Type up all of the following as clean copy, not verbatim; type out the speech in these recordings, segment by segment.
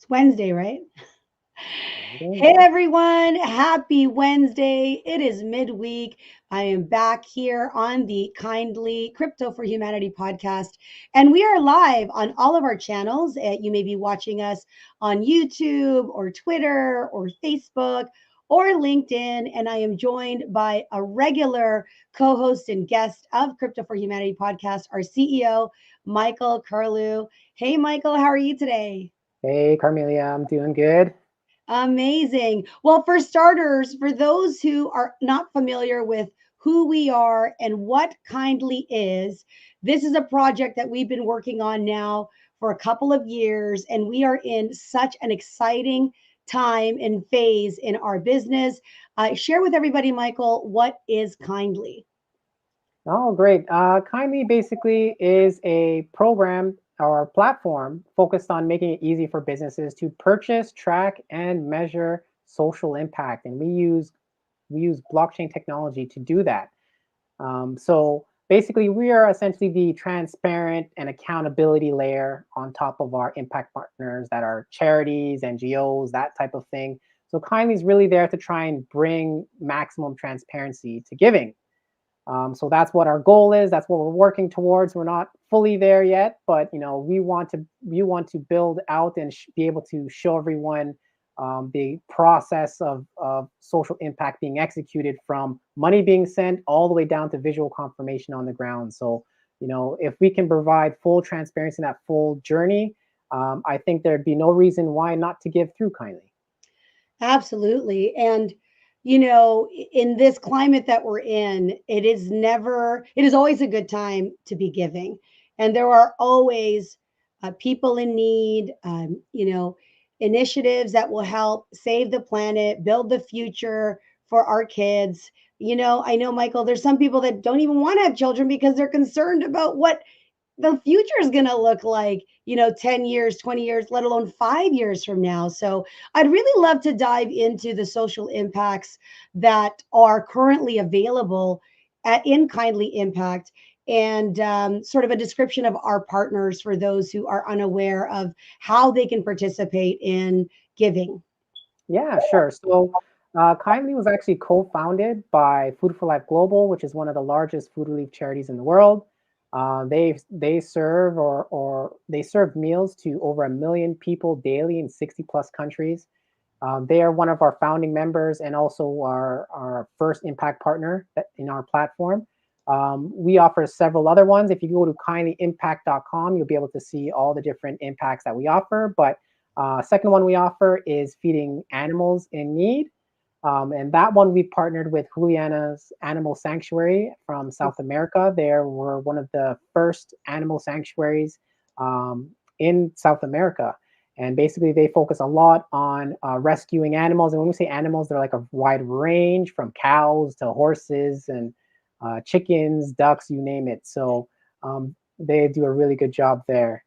Wednesday, right? Friday. Hey everyone, happy Wednesday. It is midweek. I am back here on the Kindly Crypto for Humanity podcast, and we are live on all of our channels. You may be watching us on YouTube or Twitter or Facebook or LinkedIn, and I am joined by a regular co host and guest of Crypto for Humanity podcast, our CEO, Michael Kirlew. Hey, Michael, how are you today? Hey, Carmelia, I'm doing good. Amazing. Well, for starters, for those who are not familiar with who we are and what Kindly is, this is a project that we've been working on now for a couple of years, and we are in such an exciting time and phase in our business. Share with everybody, Michael, what is Kindly? Oh, great. Kindly basically is a program or platform focused on making it easy for businesses to purchase, track, and measure social impact. And we use blockchain technology to do that. So basically, we are essentially the transparent and accountability layer on top of our impact partners that are charities, NGOs, that type of thing. So Kindly is really there to try and bring maximum transparency to giving. So that's what our goal is. That's what we're working towards. We're not fully there yet, but we want to build out and be able to show everyone the process of social impact being executed from money being sent all the way down to visual confirmation on the ground. So if we can provide full transparency in that full journey, I think there'd be no reason why not to give through Kindly. Absolutely. And, in this climate that we're in, it is always a good time to be giving. And there are always people in need, initiatives that will help save the planet, build the future for our kids. I know, Michael, there's some people that don't even want to have children because they're concerned about what the future is going to look like, 10 years, 20 years, let alone 5 years from now. So I'd really love to dive into the social impacts that are currently available in Kindly Impact and sort of a description of our partners for those who are unaware of how they can participate in giving. Yeah, sure. So Kindly was actually co-founded by Food for Life Global, which is one of the largest food relief charities in the world. They serve or they serve meals to over 1 million people daily in 60 plus countries. They are one of our founding members and also our first impact partner in our platform. We offer several other ones. If you go to kindlyimpact.com, you'll be able to see all the different impacts that we offer. But second one we offer is feeding animals in need. And that one we partnered with Juliana's Animal Sanctuary from South America. They were one of the first animal sanctuaries in South America. And basically, they focus a lot on rescuing animals. And when we say animals, they're like a wide range from cows to horses and chickens, ducks, you name it. So they do a really good job there.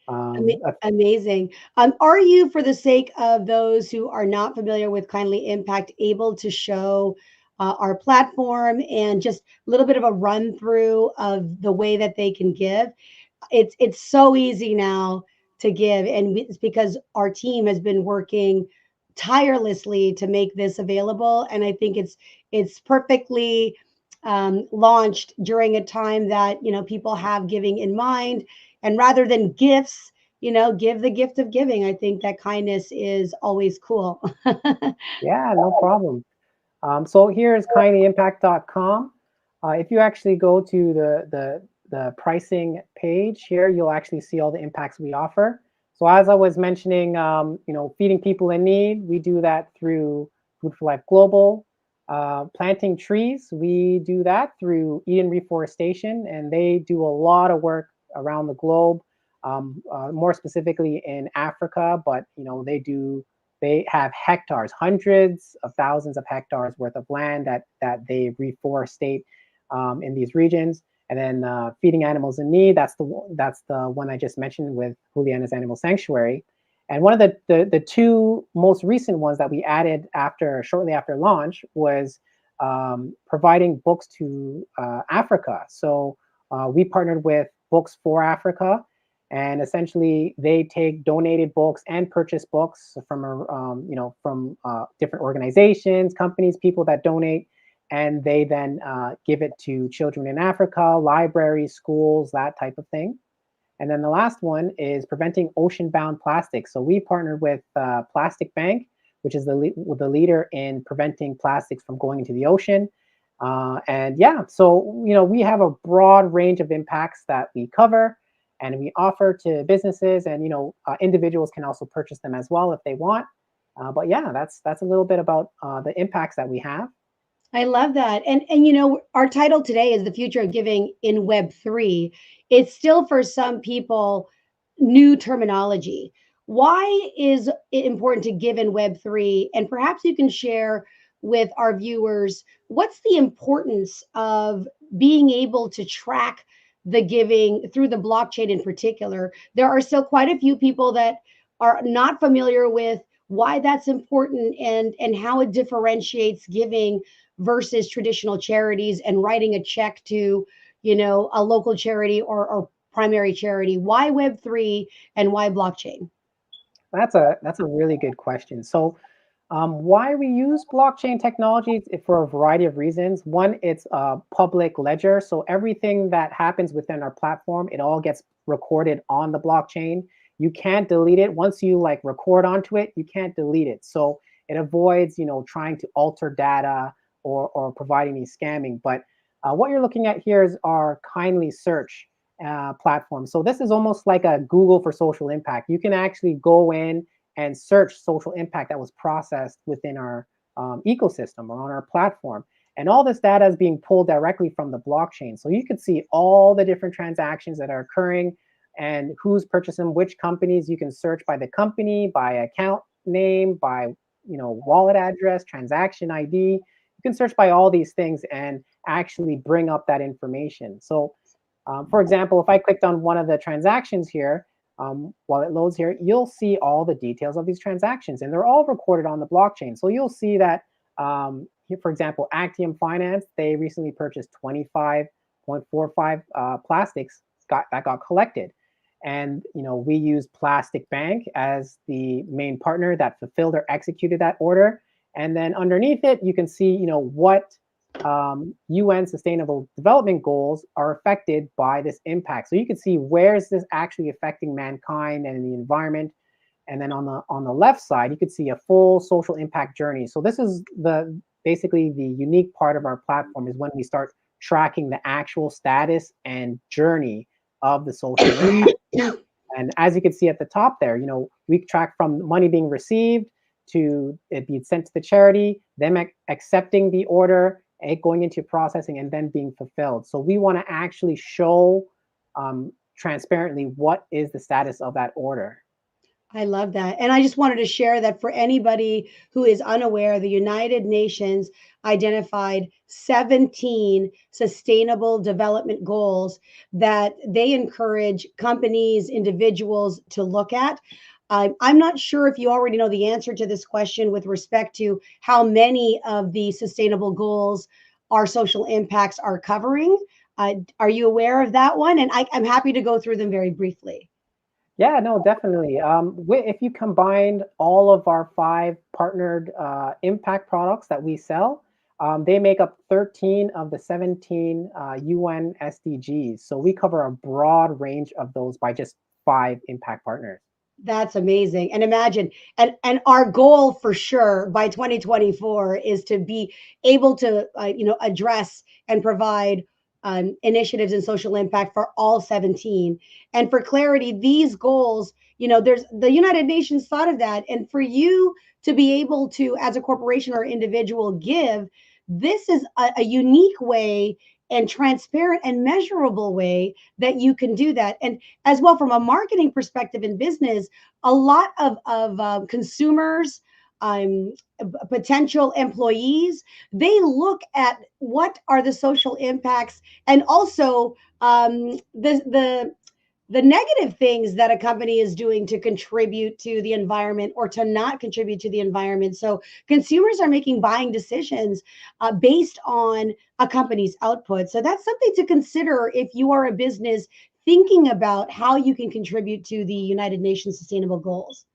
Um, uh, Amazing. Are you, for the sake of those who are not familiar with Kindly Impact, able to show our platform and just a little bit of a run through of the way that they can give? It's so easy now to give, and it's because our team has been working tirelessly to make this available, and I think it's perfectly launched during a time that people have giving in mind, and rather than gifts, give the gift of giving. I think that kindness is always cool. yeah, no problem. So here's kindlyimpact.com. If you actually go to the pricing page here, you'll actually see all the impacts we offer. So as I was mentioning, feeding people in need, we do that through Food for Life Global. Planting trees, we do that through Eden Reforestation, and they do a lot of work around the globe, more specifically in Africa. But they have hectares, hundreds of thousands of hectares worth of land that they reforestate in these regions. And then feeding animals in need. That's the one I just mentioned with Juliana's Animal Sanctuary. And one of the two most recent ones that we added shortly after launch was providing books to Africa. So we partnered with Books for Africa, And essentially, they take donated books and purchase books from, from different organizations, companies, people that donate, and they then give it to children in Africa, libraries, schools, that type of thing. And then the last one is preventing ocean-bound plastics. So we partnered with Plastic Bank, which is the leader in preventing plastics from going into the ocean. And yeah, so we have a broad range of impacts that we cover, and we offer to businesses, and individuals can also purchase them as well if they want. But yeah, that's a little bit about the impacts that we have. I love that. And our title today is The Future of Giving in Web3. It's still for some people new terminology. Why is it important to give in Web3? And perhaps you can share with our viewers what's the importance of being able to track the giving through the blockchain in particular. There are still quite a few people that are not familiar with why that's important and how it differentiates giving versus traditional charities and writing a check to, a local charity or primary charity. Why Web3 and why blockchain? That's a really good question. So, why we use blockchain technology for a variety of reasons. One, it's a public ledger, so everything that happens within our platform, it all gets recorded on the blockchain. You can't delete it. Once you record onto it, you can't delete it. So it avoids trying to alter data or providing any scamming. But what you're looking at here is our Kindly search platform. So this is almost like a Google for social impact. You can actually go in and search social impact that was processed within our ecosystem or on our platform. And all this data is being pulled directly from the blockchain. So you can see all the different transactions that are occurring and who's purchasing which companies. You can search by the company, by account name, by wallet address, transaction ID. You can search by all these things and actually bring up that information. So for example, if I clicked on one of the transactions here, while it loads here, you'll see all the details of these transactions, and they're all recorded on the blockchain. So you'll see that, here, for example, Actium Finance, they recently purchased 25.45 plastics that got collected. And we use Plastic Bank as the main partner that fulfilled or executed that order. And then underneath it, you can see what UN Sustainable Development Goals are affected by this impact. So you can see where is this actually affecting mankind and the environment. And then on the left side, you could see a full social impact journey. So this is basically the unique part of our platform, is when we start tracking the actual status and journey of the social impact. And as you can see at the top there, we track from money being received to it being sent to the charity, them accepting the order, it going into processing, and then being fulfilled. So we want to actually show transparently what is the status of that order. I love that. And I just wanted to share that for anybody who is unaware, the United Nations identified 17 sustainable development goals that they encourage companies, individuals to look at. I'm not sure if you already know the answer to this question with respect to how many of the sustainable goals our social impacts are covering. Are you aware of that one? And I'm happy to go through them very briefly. Yeah, no, definitely. If you combined all of our 5 partnered impact products that we sell, they make up 13 of the 17 UN SDGs. So we cover a broad range of those by just 5 impact partners. That's amazing. And imagine, and our goal for sure by 2024 is to be able to, address and provide initiatives and social impact for all 17. And for clarity, these goals, there's the United Nations thought of that. And for you to be able to, as a corporation or individual, give, this is a unique way and transparent and measurable way that you can do that. And as well, from a marketing perspective in business, a lot of consumers, potential employees, they look at what are the social impacts and also the negative things that a company is doing to contribute to the environment or to not contribute to the environment. So consumers are making buying decisions based on a company's output. So that's something to consider if you are a business thinking about how you can contribute to the United Nations Sustainable Goals.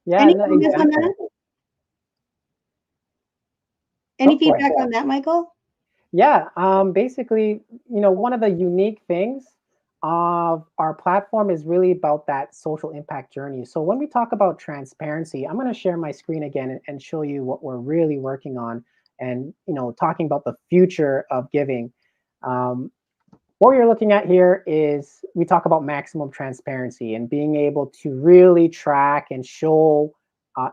Yeah, Any no, comments on exactly. that? Any Go for it. feedback on that, Michael? Yeah, basically, one of the unique things of our platform is really about that social impact journey. So when we talk about transparency, I'm going to share my screen again and show you what we're really working on, and talking about the future of giving. Um, what you're looking at here is we talk about maximum transparency and being able to really track and show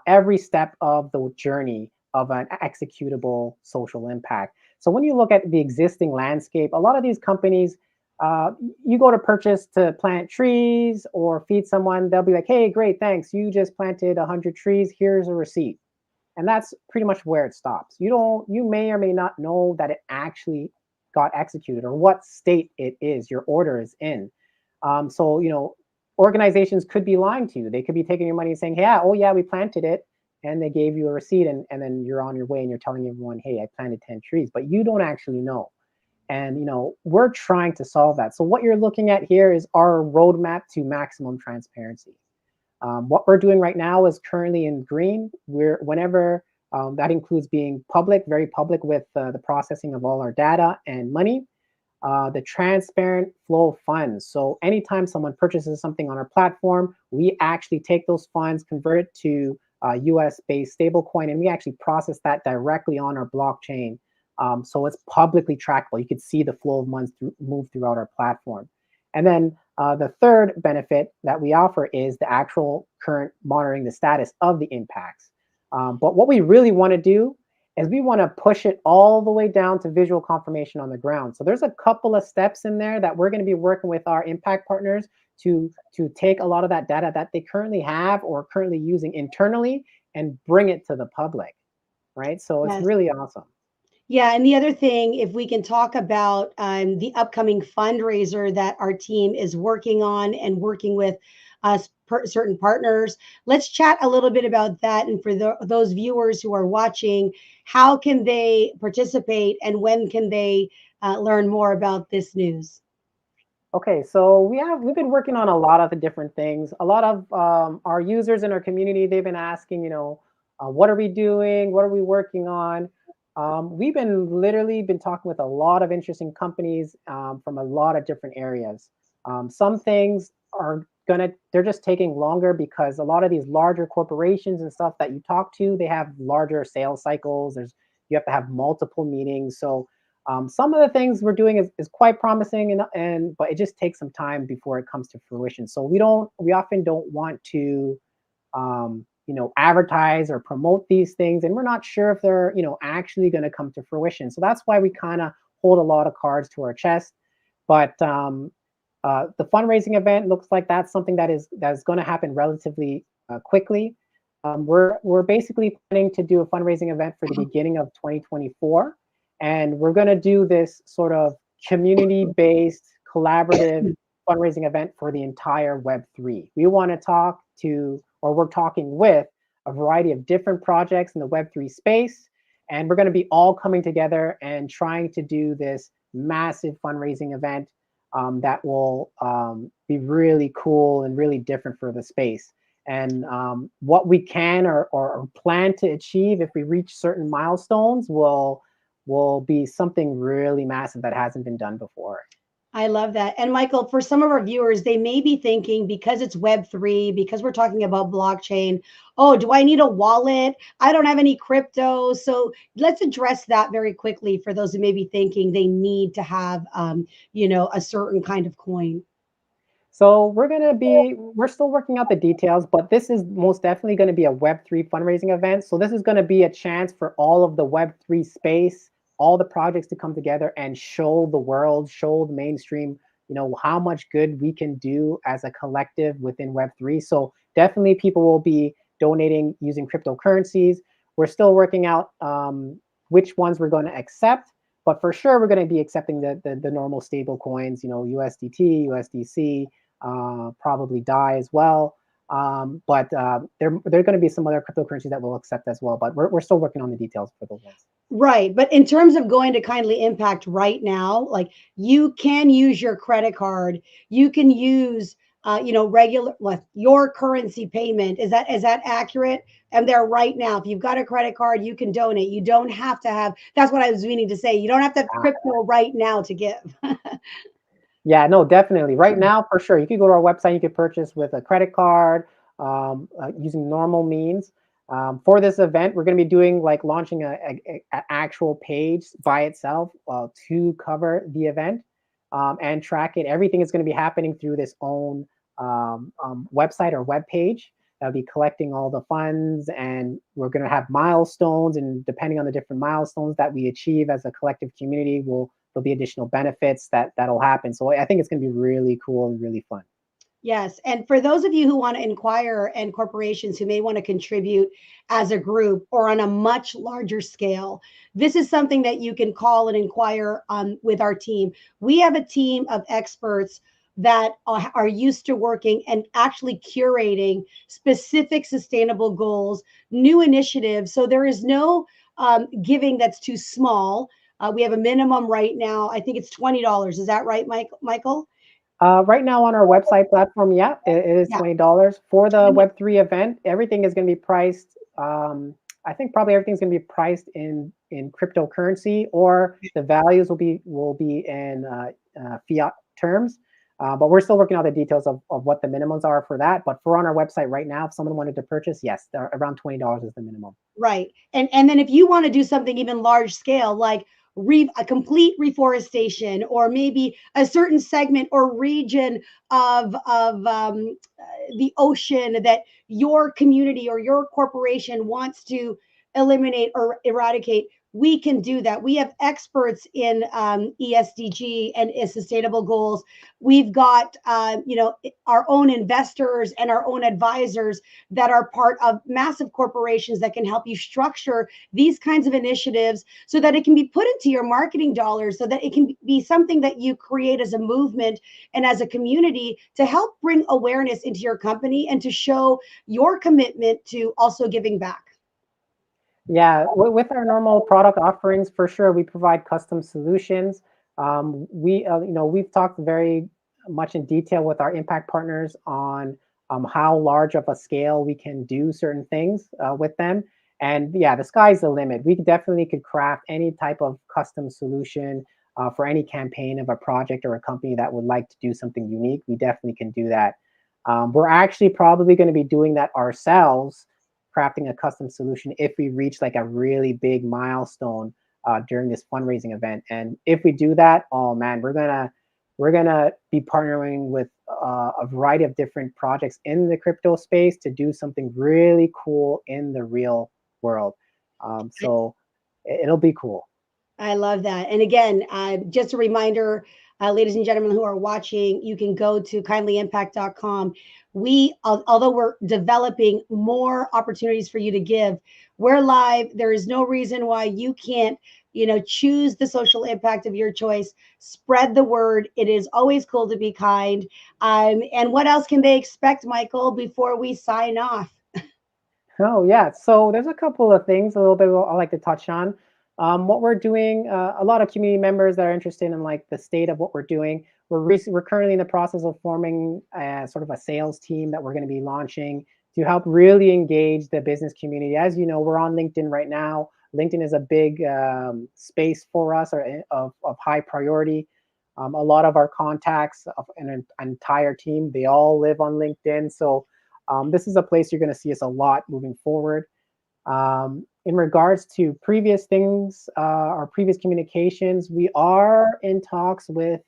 every step of the journey of an executable social impact. So when you look at the existing landscape, a lot of these companies, uh, you go to purchase to plant trees or feed someone, they'll be like, hey, great, thanks. You just planted 100 trees. Here's a receipt. And that's pretty much where it stops. You may or may not know that it actually got executed or what state it is, your order is in. So, organizations could be lying to you. They could be taking your money and saying, yeah, oh yeah, we planted it. And they gave you a receipt, and then you're on your way and you're telling everyone, hey, I planted 10 trees, but you don't actually know. And we're trying to solve that. So what you're looking at here is our roadmap to maximum transparency. What we're doing right now is currently in green. Whenever that includes being public, very public with the processing of all our data and money, the transparent flow of funds. So anytime someone purchases something on our platform, we actually take those funds, convert it to US-based stablecoin, and we actually process that directly on our blockchain. So it's publicly trackable. You can see the flow of funds move throughout our platform. And then the third benefit that we offer is the actual current monitoring the status of the impacts. But what we really want to do is we want to push it all the way down to visual confirmation on the ground. So there's a couple of steps in there that we're going to be working with our impact partners to take a lot of that data that they currently have or currently using internally and bring it to the public, right? So it's Yes. really awesome. Yeah, and the other thing, if we can talk about the upcoming fundraiser that our team is working on and working with us certain partners, let's chat a little bit about that. And for those viewers who are watching, how can they participate and when can they learn more about this news? Okay, so we've been working on a lot of the different things. A lot of our users in our community, they've been asking, what are we doing? What are we working on? We've been literally been talking with a lot of interesting companies from a lot of different areas. Some things they're just taking longer because a lot of these larger corporations and stuff that you talk to, they have larger sales cycles. You have to have multiple meetings. So some of the things we're doing is quite promising, and but it just takes some time before it comes to fruition. So we often don't want to advertise or promote these things, and we're not sure if they're actually going to come to fruition. So that's why we kind of hold a lot of cards to our chest. But the fundraising event looks like that's something that's going to happen relatively quickly. We're basically planning to do a fundraising event for the beginning of 2024, and we're going to do this sort of community-based collaborative fundraising event for the entire Web3. We want to talk to, or we're talking with, a variety of different projects in the Web3 space, and we're going to be all coming together and trying to do this massive fundraising event that will be really cool and really different for the space. And what we can or plan to achieve if we reach certain milestones will be something really massive that hasn't been done before. I love that. And Michael, for some of our viewers, they may be thinking because it's Web3, because we're talking about blockchain, oh, do I need a wallet? I don't have any crypto. So let's address that very quickly for those who may be thinking they need to have, a certain kind of coin. So we're still working out the details, but this is most definitely going to be a Web3 fundraising event. So this is going to be a chance for all of the Web3 space, all the projects to come together and show the world, show the mainstream, how much good we can do as a collective within Web3. So definitely people will be donating using cryptocurrencies. We're still working out which ones we're going to accept, but for sure we're going to be accepting the normal stable coins, USDT, USDC, probably DAI as well. But there are going to be some other cryptocurrencies that will accept as well. But we're still working on the details for those ones. Right. But in terms of going to Kindly Impact right now, like you can use your credit card, you can use regular what your currency payment. Is that accurate? And there right now, if you've got a credit card, you can donate. You don't have to have, that's what I was meaning to say. You don't have to have crypto right now to give. Yeah, no, definitely. Right now, for sure, you could go to our website. You could purchase with a credit card, using normal means. For this event, we're going to be doing like launching a actual page by itself to cover the event and track it. Everything is going to be happening through this own website or web page. That'll be collecting all the funds, and we're going to have milestones. And depending on the different milestones that we achieve as a collective community, there'll be additional benefits that'll happen. So I think it's going to be really cool and really fun. Yes. And for those of you who want to inquire and corporations who may want to contribute as a group or on a much larger scale, this is something that you can call and inquire with our team. We have a team of experts that are used to working and actually curating specific sustainable goals, new initiatives. So there is no giving that's too small. We have a minimum right now. I think it's $20. Is that right, Michael? Right now on our website platform, yeah, it is Yeah. $20 for the Web3 event. Everything is going to be priced. I think probably everything's going to be priced in cryptocurrency, or the values will be in fiat terms. But we're still working out the details of what the minimums are for that. But for on our website right now, if someone wanted to purchase, yes, around $20 is the minimum. Right. And then if you want to do something even large scale, like a complete reforestation, or maybe a certain segment or region of the ocean that your community or your corporation wants to eliminate or eradicate, we can do that. We have experts in ESDG and sustainable goals. We've got our own investors and our own advisors that are part of massive corporations that can help you structure these kinds of initiatives so that it can be put into your marketing dollars, so that it can be something that you create as a movement and as a community to help bring awareness into your company and to show your commitment to also giving back. Yeah, with our normal product offerings, for sure, we provide custom solutions. We've talked very much in detail with our impact partners on how large of a scale we can do certain things with them. And yeah, the sky's the limit. We definitely could craft any type of custom solution for any campaign of a project or a company that would like to do something unique. We definitely can do that. We're actually probably going to be doing that ourselves, crafting a custom solution if we reach like a really big milestone during this fundraising event. And if we do that, oh man, we're gonna be partnering with a variety of different projects in the crypto space to do something really cool in the real world. So it'll be cool. I love that. And again, just a reminder, ladies and gentlemen who are watching, you can go to kindlyimpact.com. Although we're developing more opportunities for you to give, we're live. There is no reason why you can't, choose the social impact of your choice. Spread the word. It is always cool to be kind. And what else can they expect, Michael, before we sign off? Oh yeah, so there's a couple of things a little bit I like to touch on. What we're doing, a lot of community members that are interested in like the state of what we're doing. We're currently in the process of forming sort of a sales team that we're going to be launching to help really engage the business community. As you know, we're on LinkedIn right now. LinkedIn is a big space for us, or of high priority. A lot of our contacts of an entire team, they all live on LinkedIn. So this is a place you're going to see us a lot moving forward. In regards to previous things, our previous communications, we are in talks with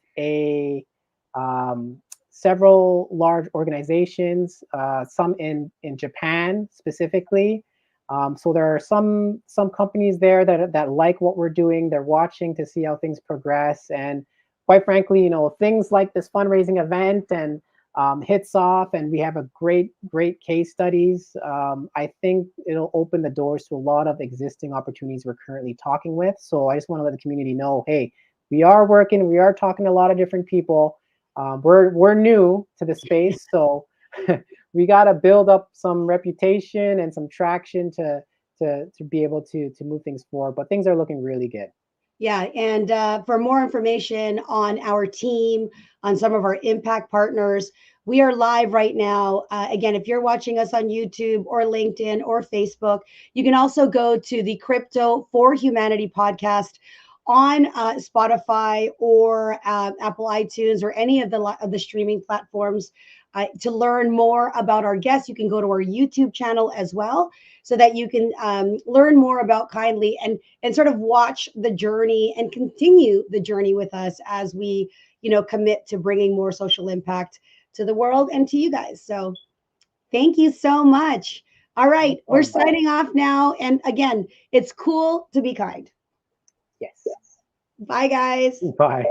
several large organizations, some in Japan specifically. So there are some companies there that like what we're doing. They're watching to see how things progress, and quite frankly, things like this fundraising event and hits off, and we have a great case studies. I think it'll open the doors to a lot of existing opportunities we're currently talking with. So I just want to let the community know, hey, we are talking to a lot of different people. We're new to the space, so we got to build up some reputation and some traction to be able to move things forward. But things are looking really good. Yeah, and for more information on our team, on some of our impact partners, we are live right now. Again, if you're watching us on YouTube or LinkedIn or Facebook, you can also go to the Crypto for Humanity podcast on Spotify or Apple iTunes or any of the streaming platforms. To learn more about our guests, you can go to our YouTube channel as well, so that you can learn more about Kindly and sort of watch the journey and continue the journey with us as we, commit to bringing more social impact to the world and to you guys. So thank you so much. All right, we're signing off now. And again, it's cool to be kind. Yes. Bye, guys. Bye.